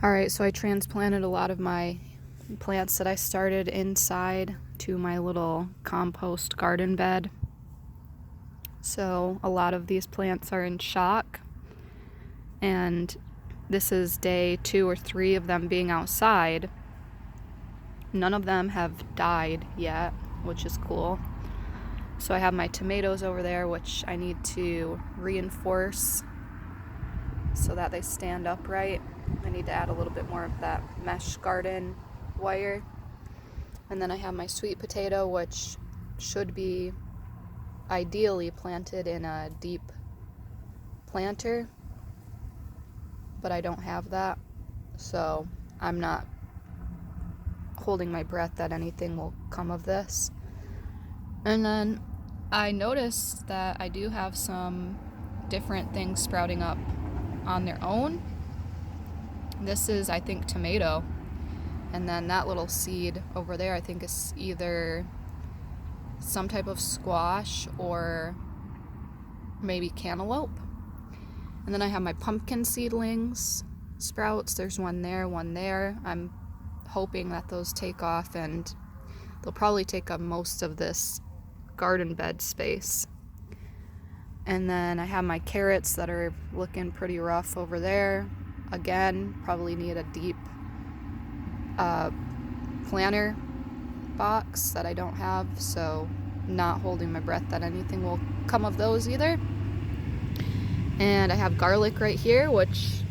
Alright, so I transplanted a lot of my plants that I started inside to my little compost garden bed. So a lot of these plants are in shock, and this is day 2 or 3 of them being outside. None of them have died yet, which is cool. So I have my tomatoes over there, which I need to reinforce so that they stand upright. I need to add a little bit more of that mesh garden wire. And then I have my sweet potato, which should be ideally planted in a deep planter, but I don't have that, so I'm not holding my breath that anything will come of this. And then I noticed that I do have some different things sprouting up on their own. This is, I think, tomato. And then that little seed over there, I think, is either some type of squash or maybe cantaloupe. And then I have my pumpkin seedlings, sprouts. There's one there, one there. I'm hoping that those take off, and they'll probably take up most of this garden bed space. And then I have my carrots that are looking pretty rough over there. Again, probably need a deep planter box that I don't have, so not holding my breath that anything will come of those either. And I have garlic right here, which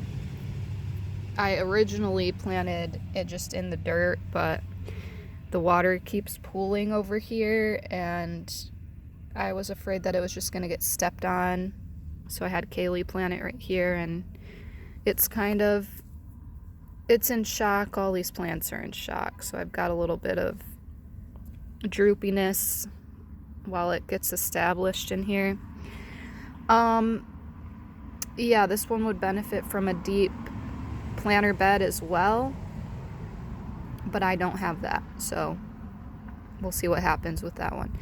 I originally planted it just in the dirt, but the water keeps pooling over here, and I was afraid that it was just going to get stepped on, so I had Kaylee plant it right here, and it's in shock. All these plants are in shock, so I've got a little bit of droopiness while it gets established in here. Yeah, this one would benefit from a deep planter bed as well, but I don't have that, so we'll see what happens with that one.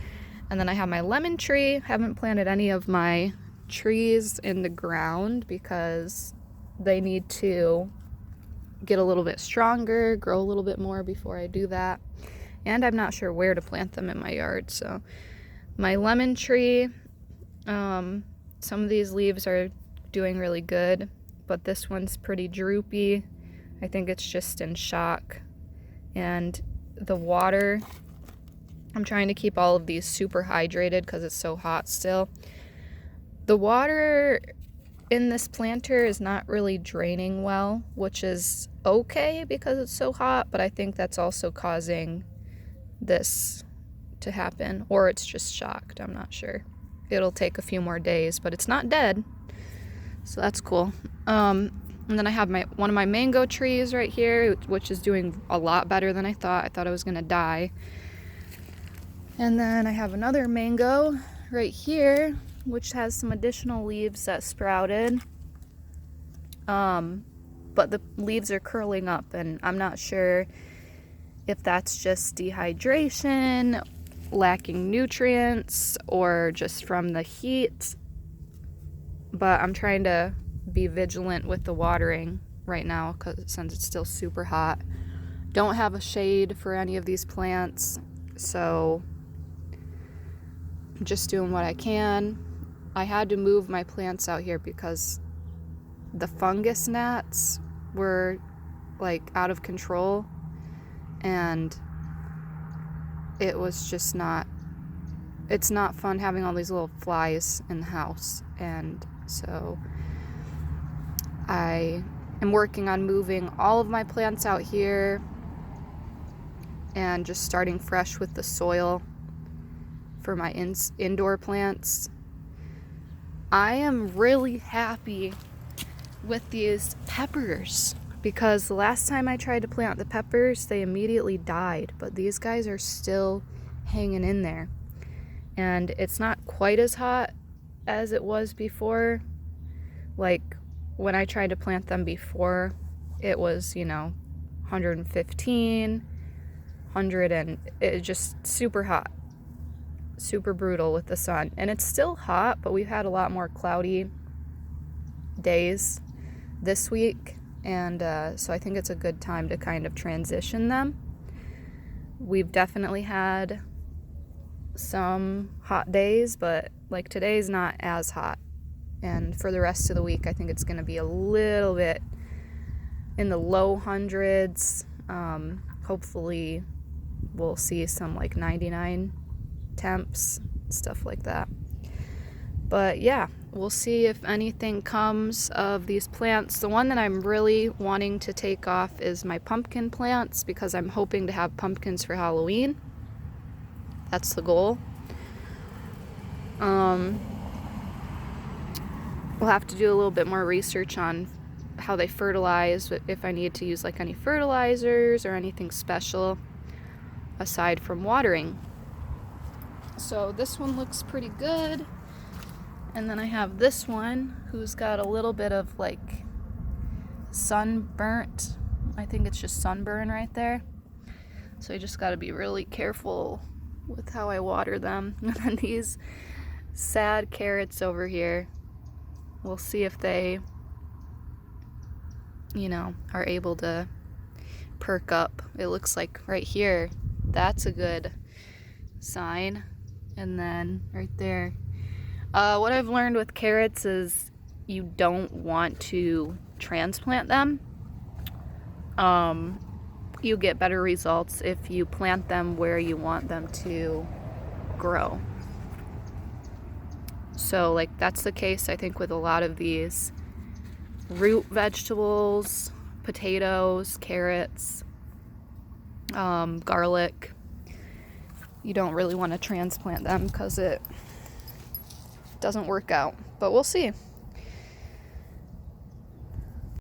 And then I have my lemon tree. Haven't planted any of my trees in the ground because they need to get a little bit stronger, grow a little bit more before I do that. And I'm not sure where to plant them in my yard. So my lemon tree, some of these leaves are doing really good, but this one's pretty droopy. I think it's just in shock. And the water, I'm trying to keep all of these super hydrated because it's so hot still. The water in this planter is not really draining well, which is okay because it's so hot, but I think that's also causing this to happen, or it's just shocked. I'm not sure. It'll take a few more days, but it's not dead, so that's cool. And then I have one of my mango trees right here, which is doing a lot better than I thought. I thought it was gonna die. And then I have another mango right here, which has some additional leaves that sprouted. But the leaves are curling up, and I'm not sure if that's just dehydration, lacking nutrients, or just from the heat. But I'm trying to be vigilant with the watering right now since it's still super hot. Don't have a shade for any of these plants, so I'm just doing what I can. I had to move my plants out here because the fungus gnats were like out of control, and it was just it's not fun having all these little flies in the house. And so I am working on moving all of my plants out here and just starting fresh with the soil for my indoor plants. I am really happy with these peppers because the last time I tried to plant the peppers, they immediately died, but these guys are still hanging in there. And it's not quite as hot as it was before. Like when I tried to plant them before, it was, 115, 100, and it's just super hot. Super brutal with the sun. And it's still hot, but we've had a lot more cloudy days this week, And so I think it's a good time to kind of transition them. We've definitely had some hot days, but like today's not as hot. And for the rest of the week, I think it's going to be a little bit in the low hundreds. Hopefully we'll see some like 99 temps, stuff like that. But yeah, we'll see if anything comes of these plants. The one that I'm really wanting to take off is my pumpkin plants, because I'm hoping to have pumpkins for Halloween. That's the goal. We'll have to do a little bit more research on how they fertilize, if I need to use like any fertilizers or anything special aside from watering. So this one looks pretty good. And then I have this one who's got a little bit of like sunburnt. I think it's just sunburn right there. So I just got to be really careful with how I water them. And then these sad carrots over here, we'll see if they, are able to perk up. It looks like right here, that's a good sign. And then right there. What I've learned with carrots is you don't want to transplant them. You get better results if you plant them where you want them to grow. So like that's the case I think with a lot of these root vegetables, potatoes, carrots, garlic. You don't really want to transplant them because it doesn't work out, but we'll see.